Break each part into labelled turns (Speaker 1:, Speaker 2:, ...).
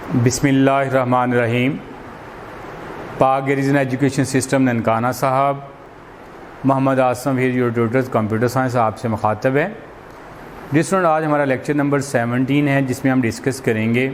Speaker 1: बिस्मिल्लाहिर्रहमानिर्रहीम। पाक Girijan education system Nankana Sahib, Mohammad Asam here your tutors computer science आपसे मुखातब है। स्टूडेंट, आज हमारा लेक्चर नंबर 17 है जिसमें हम डिस्कस करेंगे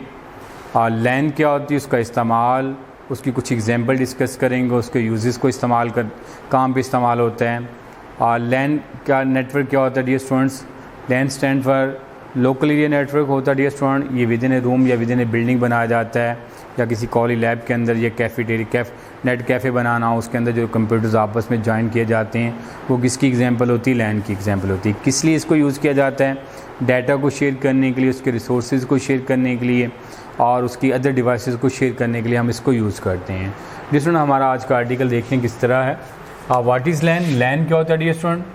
Speaker 1: लैन क्या होती है, उसका इस्तेमाल, उसकी कुछ एग्जांपल डिस्कस करेंगे, उसके यूजेस को इस्तेमाल कर काम पे इस्तेमाल होता है। लैन क्या नेटवर्क क्या होता है dear students? LAN stand for local area network होता है डियर स्टूडेंट। ये विद इन ए रूम या विद इन ए बिल्डिंग बनाया जाता है, या किसी कॉलेज लैब के अंदर या कैफेटेरिया नेट कैफ़े बनाना हो, उसके अंदर जो कंप्यूटर्स आपस में ज्वाइन किए जाते हैं, वो किसकी एग्जांपल होती है? लैन की एग्जांपल होती है। किस लिए इसको यूज़ किया जाता है? डाटा को शेयर करने के लिए, उसके रिसोर्सेज को शेयर करने के लिए और उसकी अदर डिवाइसेस को शेयर करने के लिए हम इसको यूज़ करते हैं। डियर स्टूडेंट, हमारा आज का आर्टिकल देखते हैं किस तरह है। व्हाट इज़ लैन? लैन क्या होता है dear student?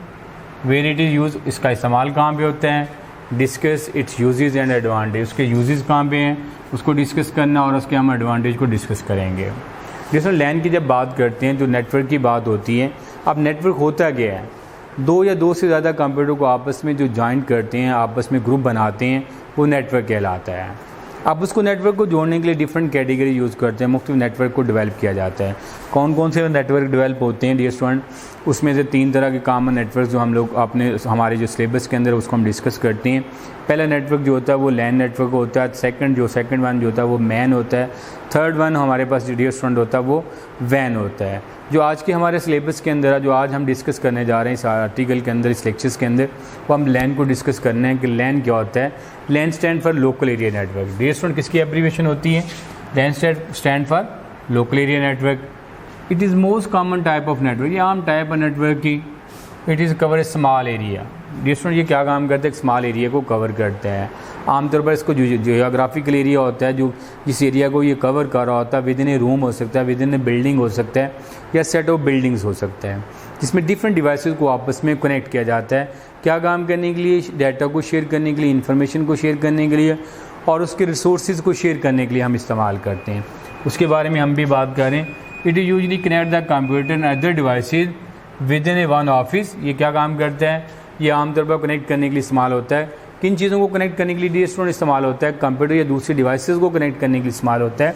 Speaker 1: Where it is use, इसका इस्तेमाल कहाँ पे होता है? Discuss its uses and advantage, उसके यूजेस कहाँ पे हैं उसको डिस्कस करना और उसके हम एडवांटेज को डिस्कस करेंगे। जैसे लैन की जब बात करते हैं तो नेटवर्क की बात होती है। अब नेटवर्क होता क्या है? दो या दो से ज़्यादा कंप्यूटर को आपस में जो ज्वाइन करते हैं, आपस में ग्रुप बनाते हैं, वो नेटवर्क कहलाता है। अब उसको नेटवर्क को जोड़ने के लिए डिफरेंट कैटेगरी यूज़ करते हैं, मुख्तलिफ नेटवर्क को डेवलप किया जाता है। कौन कौन से नेटवर्क डेवलप होते हैं डियर स्टूडेंट? उसमें से 3 तरह के कॉमन नेटवर्क जो हम लोग हमारे जो सिलेबस के अंदर उसको हम डिस्कस करते हैं। पहला नेटवर्क जो होता है वो लैन नेटवर्क होता है। सेकंड वन जो होता है वो मैन होता है। थर्ड वन हमारे पास जो डियर स्टूडेंट होता है वो वैन होता है। जो आज के हमारे सिलेबस के अंदर है, जो आज हम डिस्कस करने जा रहे हैं इस आर्टिकल के अंदर, इस लेक्चर्स के अंदर, वो हम लैन को डिस्कस करने हैं कि लैन क्या होता है। LAN stand for local area network. Dear student, किसकी एब्रीविएशन होती है? LAN stand for local area network. It is most common type of network, ये आम टाइप है नेटवर्क की। It is cover a small area. Dear student, ये क्या काम करते हैं? स्मॉल एरिया को कवर करते हैं। आमतौर पर इसको जियोग्राफिकल एरिया होता है, जो जिस एरिया को ये कवर कर रहा होता है, विद इन ए रूम हो सकता है, विद इन ए बिल्डिंग हो सकता है, या सेट ऑफ बिल्डिंग्स हो सकता है, जिसमें डिफरेंट डिवाइसेस को आपस में कनेक्ट किया जाता है। क्या काम करने के लिए? डाटा को शेयर करने के लिए, इन्फॉर्मेशन को शेयर करने के लिए और उसके रिसोर्सेज को शेयर करने के लिए हम इस्तेमाल करते हैं। उसके बारे में हम भी बात करें। It usually connect the computer and other devices with in a one office. ये क्या काम करता है? ये आमतौर पर कनेक्ट करने के लिए इस्तेमाल होता है। किन चीज़ों को कनेक्ट करने के लिए डियर स्टूडेंट इस्तेमाल होता है? कंप्यूटर या दूसरी डिवाइसेस को कनेक्ट करने के लिए इस्तेमाल होता है।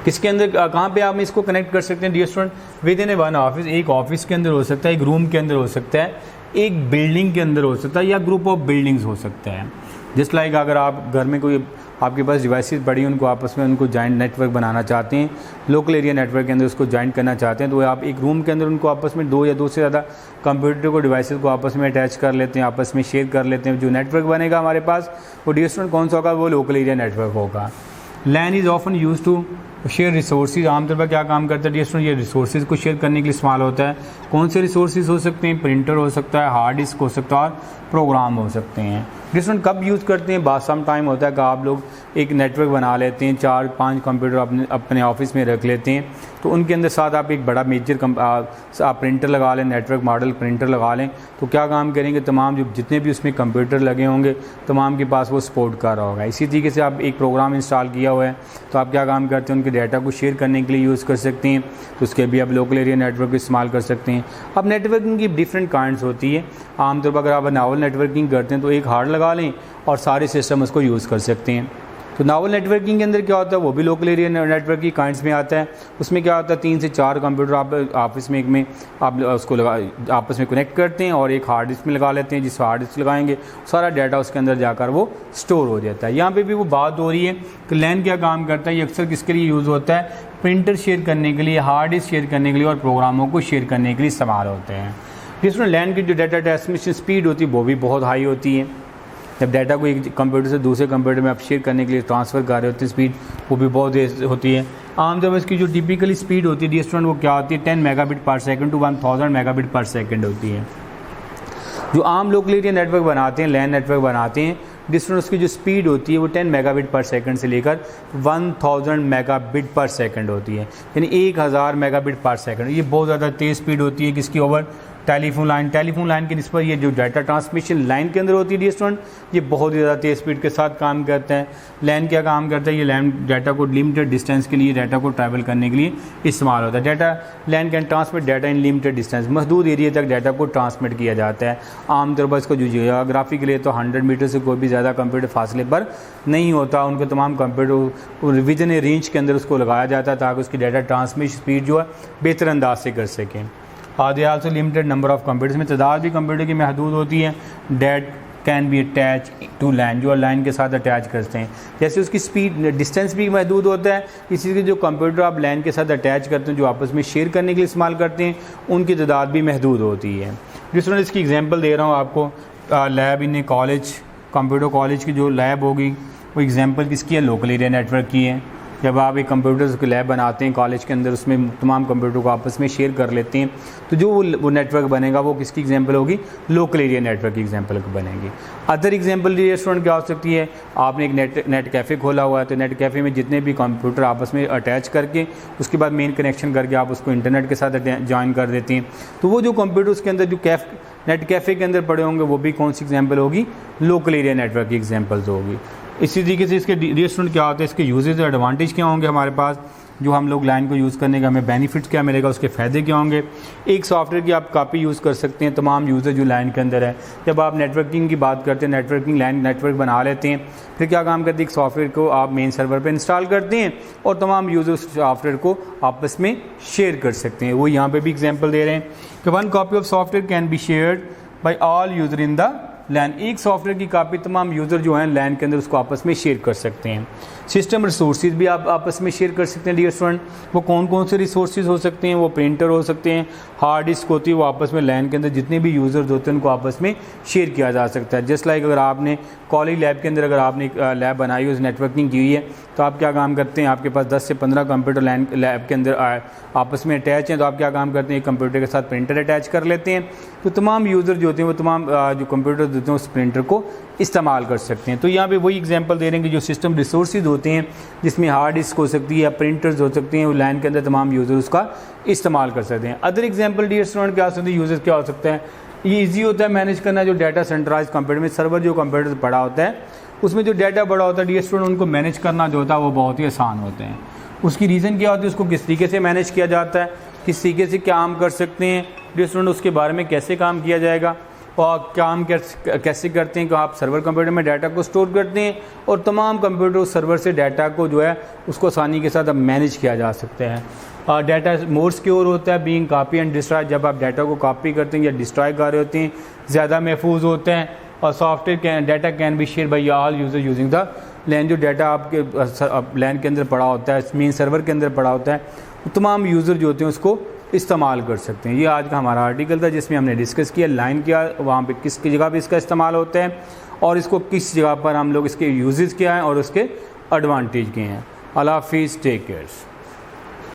Speaker 1: किसके अंदर, कहाँ पे आप इसको कनेक्ट कर सकते हैं dear student? Within a one office. एक ऑफिस के अंदर हो सकता है, एक रूम के अंदर हो सकता है, एक बिल्डिंग के अंदर हो सकता है, या ग्रुप ऑफ बिल्डिंग्स हो सकता है। जस्ट लाइक अगर आप घर में कोई आपके पास डिवाइसेस पड़ी हैं, उनको आपस में उनको जॉइंट नेटवर्क बनाना चाहते हैं, लोकल एरिया नेटवर्क के अंदर उसको जॉइंट करना चाहते हैं, तो आप एक रूम के अंदर उनको आपस में 2 या 2 से ज़्यादा कंप्यूटर को डिवाइसेस को आपस में अटैच कर लेते हैं, आपस में शेयर कर लेते हैं। जो नेटवर्क बनेगा हमारे पास वो डियर स्टूडेंट कौन सा होगा? वो लोकल एरिया नेटवर्क होगा। LAN is often use to share resources. आमतौर पर क्या काम करता है डियर स्टूडेंट? ये रिसोर्सेज को शेयर करने के लिए इस्तेमाल होता है। कौन से रिसोर्सेज हो सकते हैं? प्रिंटर हो सकता है, हार्ड डिस्क हो सकता है और प्रोग्राम हो सकते हैं। डियर स्टूडेंट, कब यूज़ करते हैं? बाद सम टाइम होता है कि आप लोग एक नेटवर्क बना लेते हैं, 4-5 कंप्यूटर अपने ऑफिस में रख लेते हैं, तो उनके अंदर साथ आप एक बड़ा मेजर आप प्रिंटर लगा लें, नेटवर्क मॉडल प्रिंटर लगा लें, तो क्या काम करेंगे? तमाम जो जितने भी उसमें कंप्यूटर लगे होंगे तमाम के पास वो सपोर्ट कर रहा होगा। इसी तरीके से आप एक प्रोग्राम इंस्टॉल किया हुआ है, तो आप क्या काम करते हैं? उनके डाटा को शेयर करने के लिए यूज़ कर सकते हैं, तो उसके भी आप लोकल एरिया नेटवर्क इस्तेमाल कर सकते हैं। अब नेटवर्किंग की डिफरेंट काइंड्स होती है। आमतौर पर अगर आप नावल नेटवर्किंग करते हैं तो एक हार्ड लगा लें और सारे सिस्टम उसको यूज़ कर सकते हैं। तो नावल नेटवर्किंग के अंदर क्या होता है? वो भी लोकल एरिया नेटवर्क की काइंड्स में आता है। उसमें क्या होता है? 3 से 4 कंप्यूटर आप ऑफिस में एक में आप उसको आपस में कनेक्ट करते हैं और एक हार्ड डिस्क में लगा लेते हैं। जिस हार्ड डिस्क लगाएंगे सारा डाटा उसके अंदर जाकर वो स्टोर हो जाता है। यहाँ पे भी वो बात हो रही है कि लैन क्या काम करता है। ये अक्सर किसके लिए यूज़ होता है? प्रिंटर शेयर करने के लिए, हार्ड डिस्क शेयर करने के लिए और प्रोग्रामों को शेयर करने के लिए इस्तेमाल होते हैं। जिसमें लैन की जो डाटा ट्रांसमिशन स्पीड होती है वो भी बहुत हाई होती है। जब डाटा को एक कंप्यूटर से दूसरे कंप्यूटर में आप शेयर करने के लिए ट्रांसफ़र कर रहे होते हैं, स्पीड वो भी बहुत तेज़ होती है। आमतौर पर इसकी जो टिपिकली स्पीड होती है डियर स्टूडेंट वो क्या होती है? 10 megabit per second to 1000 megabit per second होती है। जो आम लोकल एरिया नेटवर्क बनाते हैं, लैन नेटवर्क बनाते हैं डियर स्टूडेंट, उसकी जो स्पीड होती है वो 10 मेगाबिट पर सेकंड से लेकर 1000 मेगाबिट पर सेकंड होती है, यानी 1000 मेगाबिट पर सेकंड। ये बहुत ज़्यादा तेज़ स्पीड होती है किसकी? ओवर टेलीफोन लाइन की निस्बत ये जो डाटा ट्रांसमिशन लाइन के अंदर होती है स्टूडेंट, ये बहुत ही ज़्यादा तेज़ स्पीड के साथ काम करता है। लैन क्या काम करता है, ये लैन डाटा को लिमिटेड डिस्टेंस के लिए डाटा को ट्रैवल करने के लिए इस्तेमाल होता है। Data LAN can transmit data in limited distance, महदूद एरिया तक डाटा को ट्रांसमिट किया जाता है। आमतौर पर इसको जो जियोग्राफी के लिए तो 100 मीटर से कोई भी ज़्यादा कंप्यूटर फासले पर नहीं होता। उनको तमाम कंप्यूटर विजन रेंज के अंदर उसको लगाया जाता है ताकि उसकी डाटा ट्रांसमिशन स्पीड जो है बेहतर अंदाज से कर सकें। They also limited number of computers में तादाद भी कंप्यूटर की महदूद होती है। That can be attach to line, जो लाइन के साथ अटैच करते हैं। जैसे उसकी स्पीड डिस्टेंस भी महदूद होता है, इसी के जो कंप्यूटर आप लाइन के साथ अटैच करते हैं जो आपस में शेयर करने के लिए इस्तेमाल करते हैं उनकी तादाद भी महदूद होती है। जिसमें इसकी एग्जांपल दे रहा हूँ आपको, lab in college, computer college की जो लैब होगी वो एग्जांपल किसकी है, लोकल एरिया नेटवर्क की है। जब आप एक कंप्यूटर की लैब बनाते हैं कॉलेज के अंदर, उसमें तमाम कंप्यूटर को आपस में शेयर कर लेते हैं, तो जो वो नेटवर्क बनेगा वो किसकी एग्जांपल होगी, लोकल एरिया नेटवर्क की एग्जांपल बनेगी। अदर एग्जांपल स्टूडेंट क्या हो सकती है, आपने एक नेट कैफ़े खोला हुआ है, तो नेट कैफ़े में जितने भी कंप्यूटर आपस में अटैच करके उसके बाद मेन कनेक्शन करके आप उसको इंटरनेट के साथ ज्वाइन कर देते हैं, तो वो जो कंप्यूटर उसके अंदर जो नेट कैफ़े के अंदर पड़े होंगे वो भी कौन सी एग्जाम्पल होगी, लोकल एरिया नेटवर्क की एग्जाम्पल्स होगी। इसी तरीके से इसके डियर स्टूडेंट क्या होता है, इसके यूजेज और एडवांटेज क्या होंगे हमारे पास, जो हम लोग लाइन को यूज़ करने का हमें बेनिफिट्स क्या मिलेगा, उसके फ़ायदे क्या होंगे। एक सॉफ्टवेयर की आप कॉपी यूज़ कर सकते हैं तमाम यूज़र जो लाइन के अंदर है। जब आप नेटवर्किंग की बात करते हैं, नेटवर्किंग लाइन नेटवर्क बना लेते हैं, फिर क्या काम करते हैं, एक सॉफ्टवेयर को आप मेन सर्वर पर इंस्टॉल करते हैं और तमाम यूज़र उस सॉफ्टवेयर को आपस में शेयर कर सकते हैं। वो यहाँ पर भी एग्जाम्पल दे रहे हैं कि 1 copy of software can be shared by all user in the LAN. एक सॉफ्टवेयर की कापी तमाम यूज़र जो हैं लैन के अंदर उसको आपस में शेयर कर सकते हैं। सिस्टम रिसोर्सेज भी आप आपस में शेयर कर सकते हैं डियर स्टूडेंट। वो कौन कौन से रिसोर्सेज हो सकते हैं, वो प्रिंटर हो सकते हैं, हार्ड डिस्क होती है, वो आपस में लैन के अंदर जितने भी यूज़र्स होते हैं उनको आपस में शेयर किया जा सकता है। जस्ट लाइक अगर आपने कॉलेज लैब के अंदर अगर आपने लैब बनाई हुई, नेटवर्किंग की हुई है, तो आप क्या काम करते हैं, आपके पास 10 से 15 कंप्यूटर लैब के अंदर आपस में अटैच हैं, तो आप क्या काम करते हैं, एक कंप्यूटर के साथ प्रिंटर अटैच कर लेते हैं, तो तमाम यूज़र जो होते हैं वो तमाम जो कंप्यूटर होते हैं उस प्रिंटर को इस्तेमाल कर सकते हैं। तो यहाँ पे वही एग्जांपल दे रहे हैं कि जो सिस्टम रिसोर्सेज होते हैं जिसमें हार्ड डिस्क हो सकती है या प्रिंटर्स हो सकते हैं, वो लाइन के अंदर तमाम यूज़र उसका इस्तेमाल कर सकते हैं। अदर एग्जांपल डियर स्टूडेंट क्या हो सकते हैं, यूज़र क्या हो सकता है, ये ईजी होता है मैनेज करना। जो डाटा सेंट्रलाइज कंप्यूटर में सर्वर जो कंप्यूटर पड़ा होता है उसमें जो डाटा बड़ा होता है डियर स्टूडेंट, उनको मैनेज करना जो होता है वो बहुत ही आसान होते हैं। उसकी रीज़न क्या होती है, उसको किस तरीके से मैनेज किया जाता है, किस तरीके से काम कर सकते हैं डियर स्टूडेंट, उसके बारे में कैसे काम किया जाएगा और काम कैसे करते हैं कि आप सर्वर कंप्यूटर में डाटा को स्टोर करते हैं और तमाम कंप्यूटर उस सर्वर से डाटा को जो है उसको आसानी के साथ अब मैनेज किया जा सकता है। डाटा मोर सिक्योर होता है, बीइंग कॉपी एंड डिस्ट्रॉय। जब आप डाटा को कॉपी करते हैं या डिस्ट्रॉय कर रहे होते हैं ज़्यादा महफूज होते हैं। और software data can be share by all user using the LAN. जो डाटा आपके लैन के अंदर पड़ा होता है, मेन सर्वर के अंदर पड़ा होता है, वो तमाम यूज़र जो होते हैं उसको इस्तेमाल कर सकते हैं। ये आज का हमारा आर्टिकल था जिसमें हमने डिस्कस किया लाइन क्या, वहाँ पे किस जगह पे इसका इस्तेमाल होता है और इसको किस जगह पर हम लोग इसके यूजेस क्या हैं और उसके एडवांटेज क्या हैं। अल्लाह हाफिज़, टेक केयर।